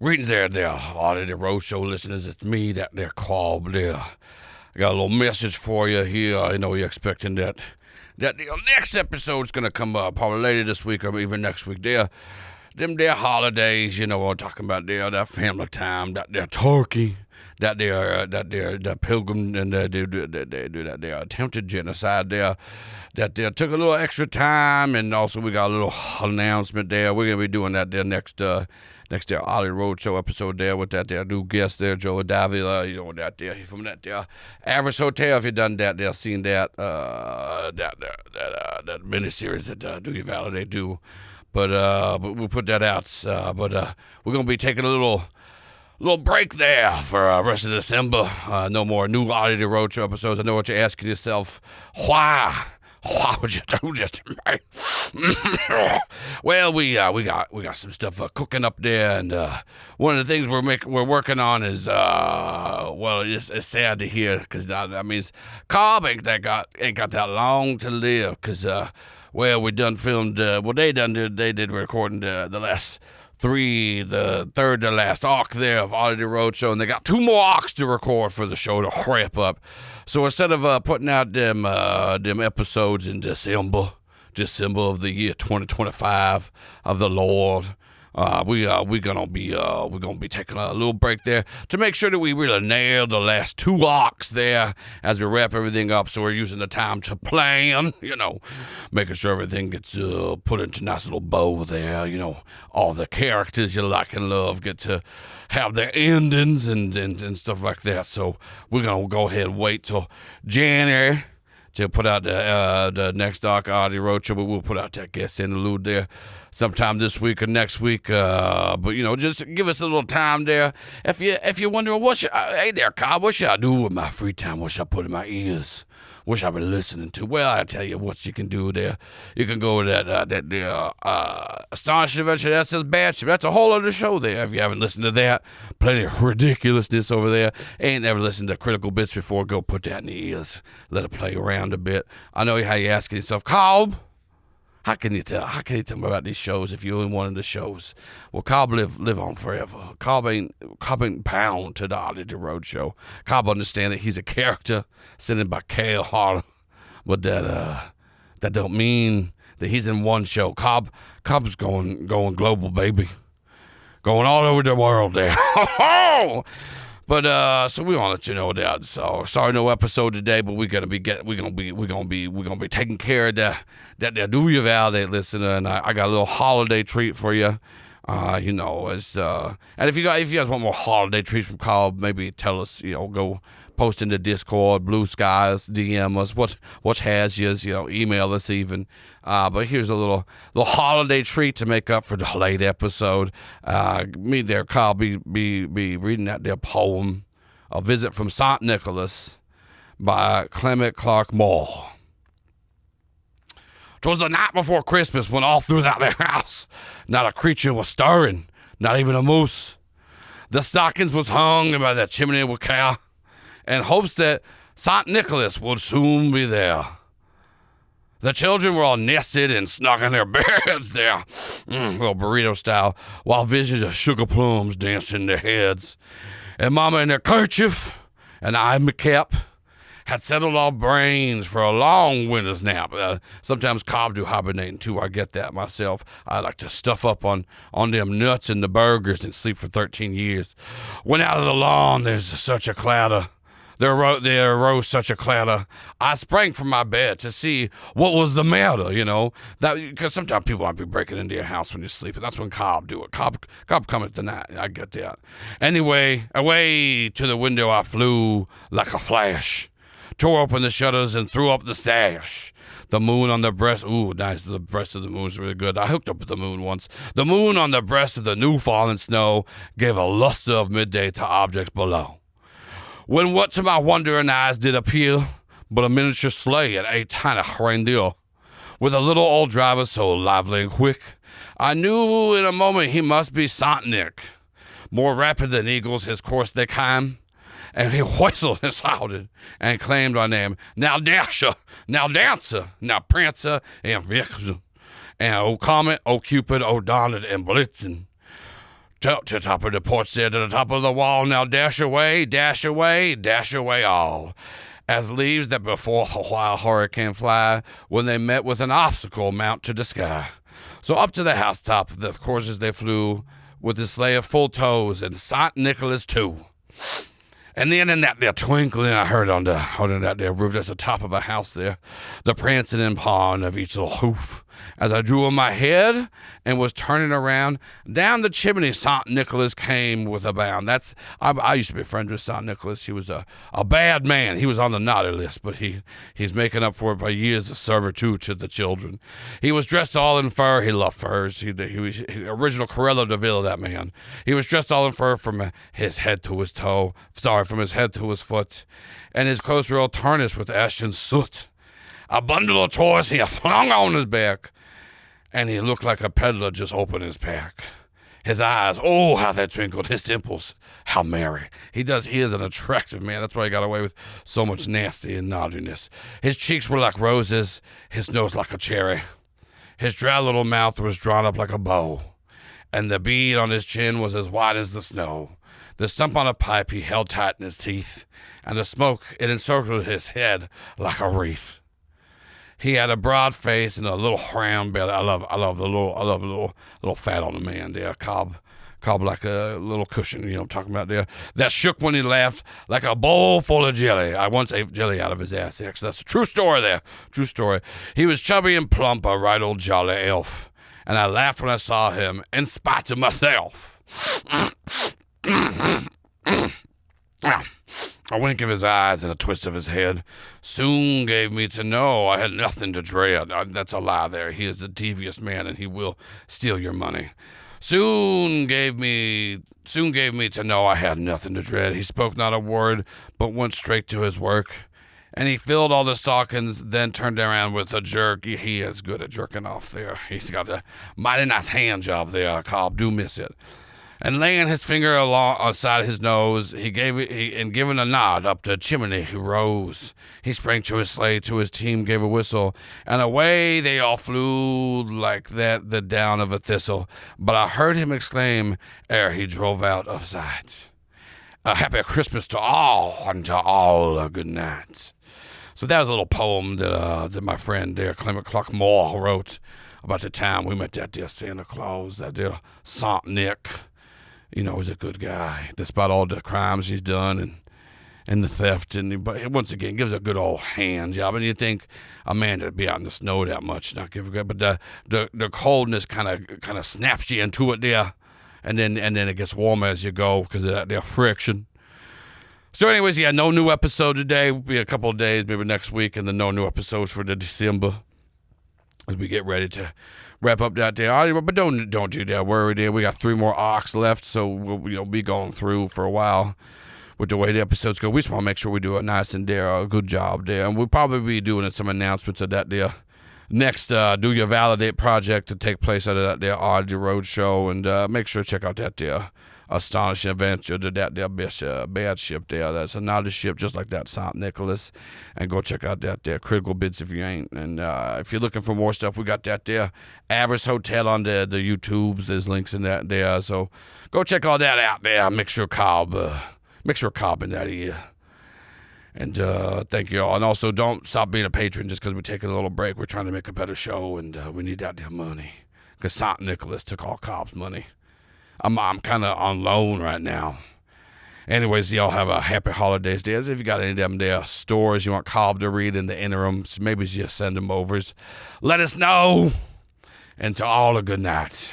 Greetings there, Holiday Roadshow listeners. It's me, that there Cobb there. I got a little message for you here. I know you're expecting that the next episode's gonna come up probably later this week or even next week. Them holidays, what I'm talking about there, that family time, that their turkey, that their pilgrim and they do that their attempted genocide there, that they took a little extra time, and also we got a little announcement there. We're gonna be doing that there next Ollie Roadshow episode there with that there new guest there, Joe Davila, that there from that there Avarice Hotel. If you done that there, seen that that miniseries that Do You Validate do. But we'll put that out. But we're gonna be taking a little break there for rest of December. No more new Ollie Roadshow episodes. I know what you're asking yourself. Why? Why would you do this to me? Well, we got some stuff cooking up there, and one of the things we're working on is it's sad to hear because that means Cobb ain't got that long to live because we done filmed they did recording the last the third to last arc there of Oddity Roadshow, and they got 2 more arcs to record for the show to wrap up. So instead of putting out them episodes in December of the year 2025 of the Lord, we're gonna be taking a little break there to make sure that we really nail the last 2 arcs there as we wrap everything up. So we're using the time to plan, making sure everything gets put into a nice little bow there. All the characters you like and love get to have their endings and stuff like that. So we're gonna go ahead and wait till January to put out the next Dark Oddity Roadshow, but we'll put out that guest interlude there sometime this week or next week. But just give us a little time there. If you're wondering hey there, Cobb, what should I do with my free time? What should I put in my ears? What should I be listening to? Well, I tell you what you can do there. You can go to that Astonishing Adventure. That says Bad Ship. That's a whole other show there. If you haven't listened to that, plenty of ridiculousness over there. Ain't never listened to Critical Bits before. Go put that in the ears. Let it play around a bit. I know how you're asking yourself, Cobb, how can you tell me about these shows if you're in one of the shows? Well, Cobb live on forever. Cobb ain't bound to the Oddity Roadshow. Cobb understand that he's a character sent in by Cale Harper, but that don't mean that he's in one show. Cobb's going global, baby, going all over the world there. But so we want to let you know that. So sorry, no episode today, but we're gonna be taking care of that Do You Validate listener, and I got a little holiday treat for you. It's and if you guys want more holiday treats from Cobb, maybe tell us. Go post in the Discord, Blue Skies, DM us. What has you? Email us even. But here's a little holiday treat to make up for the late episode. Me there, Cobb, be reading that there poem, A Visit from St. Nicholas by Clement Clark Moore. 'Twas the night before Christmas when all through that there house not a creature was stirring, not even a moose. The stockings was hung by the chimney with care, in hopes that St. Nicholas would soon be there. The children were all nested and snug in their beds there, little burrito style, while visions of sugar plums danced in their heads. And Mama in her kerchief, and I in my cap, had settled our brains for a long winter's nap. Sometimes Cobb do hibernating too. I get that myself. I like to stuff up on them nuts and the burgers and sleep for 13 years. Went out of the lawn, there's such a clatter. There arose such a clatter. I sprang from my bed to see what was the matter, because sometimes people might be breaking into your house when you're sleeping. That's when Cobb do it. Cobb come at the night. I get that. Anyway, away to the window I flew like a flash, tore open the shutters and threw up the sash. The moon on the breast, ooh, nice, the breast of the moon's really good. I hooked up with the moon once. The moon on the breast of the new fallen snow gave a luster of midday to objects below. When what to my wondering eyes did appear but a miniature sleigh and a tiny reindeer, with a little old driver so lively and quick, I knew in a moment he must be Saint Nick. More rapid than eagles his course they climb, and he whistled and shouted and claimed our name. Now Dasher, now Dancer, now Prancer and Vixen, and O Comet, O Cupid, O Donner and Blitzen. To the top of the porch there, to the top of the wall. Now dash away, dash away, dash away all. As leaves that before a wild hurricane fly, when they met with an obstacle mount to the sky. So up to the housetop, the coursers they flew, with the sleigh of full toes, and St. Nicholas too. And then in that there twinkling I heard on that there roof, that's the top of a house there, the prancing and pawing of each little hoof. As I drew on my head and was turning around, down the chimney St. Nicholas came with a bound. I used to be friends with St. Nicholas. He was a bad man. He was on the naughty list, but he's making up for it by years of servitude to the children. He was dressed all in fur. He loved furs. He was original Corello de Ville, that man. He was dressed all in fur from his head to his toe. From his head to his foot. And his clothes were all tarnished with ash and soot. A bundle of toys he flung on his back, and he looked like a peddler just opened his pack. His eyes, oh, how they twinkled. His dimples, how merry. He is an attractive man. That's why he got away with so much nasty and naughtiness. His cheeks were like roses, his nose like a cherry. His dry little mouth was drawn up like a bow, and the bead on his chin was as white as the snow. The stump on a pipe he held tight in his teeth, and the smoke, it encircled his head like a wreath. He had a broad face and a little round belly. I love the little fat on the man there. Cobb like a little cushion, you know what I'm talking about there. That shook when he laughed like a bowl full of jelly. I once ate jelly out of his ass. That's a true story there. True story. He was chubby and plump, a right old jolly elf. And I laughed when I saw him, in spite of myself. A wink of his eyes and a twist of his head soon gave me to know I had nothing to dread. That's a lie there. He is a devious man, and he will steal your money. Soon gave me to know I had nothing to dread. He spoke not a word, but went straight to his work. And he filled all the stockings, then turned around with a jerk. He is good at jerking off there. He's got a mighty nice hand job there, Cobb. Do miss it. And laying his finger aside his nose, and giving a nod up the chimney, he rose. He sprang to his sleigh, to his team gave a whistle, and away they all flew like that the down of a thistle. But I heard him exclaim, ere he drove out of sight, a happy Christmas to all, and to all a good night. So that was a little poem that my friend there, Clement Clark Moore, wrote about the time we met that dear Santa Claus, that dear Saint Nick. You know, he's a good guy, despite all the crimes he's done and the theft. But once again, gives a good old hand job. And you think a man to be out in the snow that much, not give a good. But the coldness kind of snaps you into it there, and then it gets warmer as you go because of that there friction. So, anyways, yeah, no new episode today. Will be a couple of days, maybe next week, and then no new episodes for the December as we get ready to wrap up that day. But don't do that worry there. We got 3 more arcs left, so we'll be going through for a while with the way the episodes go. We just want to make sure we do a nice and a good job there. And we'll probably be doing some announcements of that there next Do Your Validate project to take place at that there Oddity Road show. And make sure to check out that there astonishing adventure to that there bad ship there. That's another ship just like that, St. Nicholas. And go check out that there Critical Bits if you ain't. And if you're looking for more stuff, we got that there Avarice Hotel on the YouTubes. There's links in that there. So go check all that out there. Make sure Cobb in that ear. And thank you all. And also don't stop being a patron just because we're taking a little break. We're trying to make a better show, and we need that damn money. Because St. Nicholas took all Cobb's money. I'm kind of on loan right now. Anyways, y'all have a happy holidays, days. If you got any of them there stories you want Cobb to read in the interim, maybe just send them over. Let us know. And to all a good night.